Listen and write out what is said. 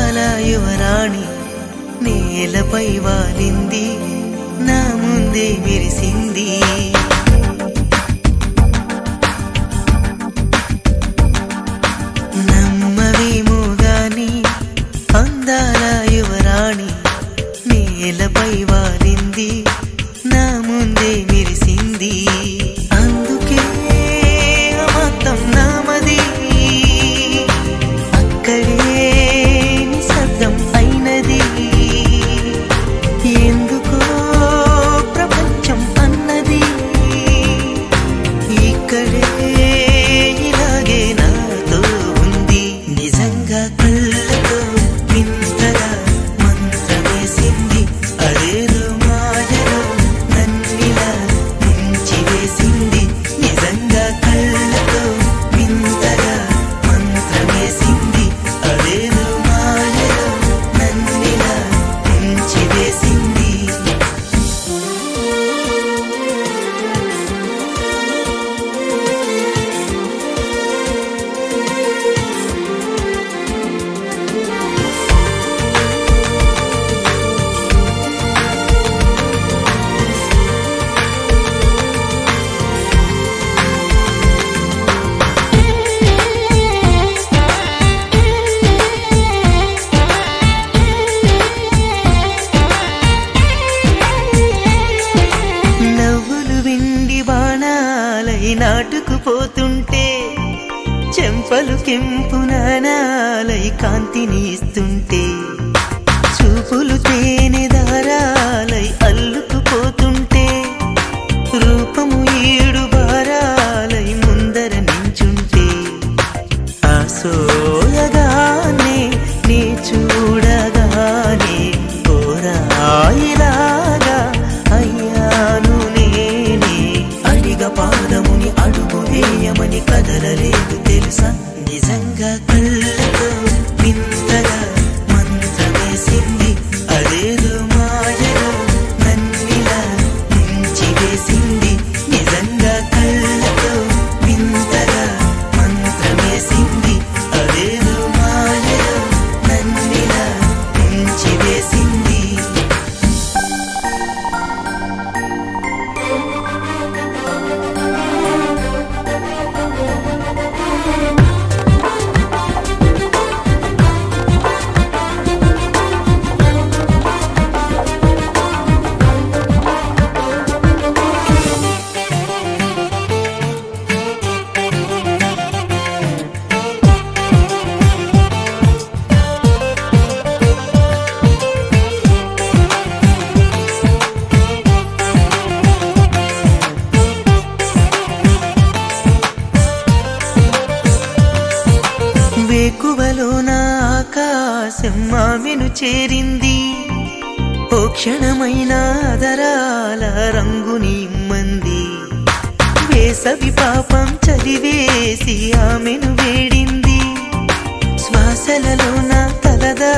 అందాల యువరాణి నేలపై వాలింది, నా ముందే మెరిసింది. నమ్మవేమో గాని అందాల యువరాణి నేలపై వాలింది, నా ముందే మెరిసింది. అందుకే మొత్తం నామది, అక్కడే నిశ్శబ్దం అయినది. ఎందుకో ప్రపంచం అన్నది ఇక్కడే ఇలాగే నాతో ఉంది. నిజంగా కళ్ళతో వింతగా మంత్రమేసింది, అదేదో మాయలో నన్నిలా ముంచివేసింది. నిజంగా కళ్ళతో వింతగా మంత్రమేసింది, అదేదో మాయలో నన్నిలా ముంచివేసింది. నవ్వులు వెండి బాణాలై నాటుకుపోతుంటే, చెంపలు కెంపు నాణాలై కాంతిని ఇస్తుంటే, చూపులు తేనె దారాలై అల్లుకుపోతుంటే, రూపము ఏడు బారాలై ముందర నించుంటే, ఆ సోయగానే నీ చూడగానే కోరాయిలాగా అయ్యాను నేనే. అడిగ పాదముని అడుగు వేయమని కదలలేదు తెలుసా. నిజంగా కళ్ళతో వింతగా మంత్రమేసింది, అదేదో మాయలో నన్నిలా ముంచివేసింది. నిజంగా కళ్ళతో వింతగా మంత్రమేసింది, అదేదో మాయలో నన్నిలా ముంచివేసింది. వేకువలో నా ఆకాశం ఆమెను చేరింది, ఓ క్షణమైన ఆదరాల రంగుని ఇమ్మంది. వేసవి పాపం చలివేసి ఆమెను వేడింది, శ్వాసలలో నా తలదా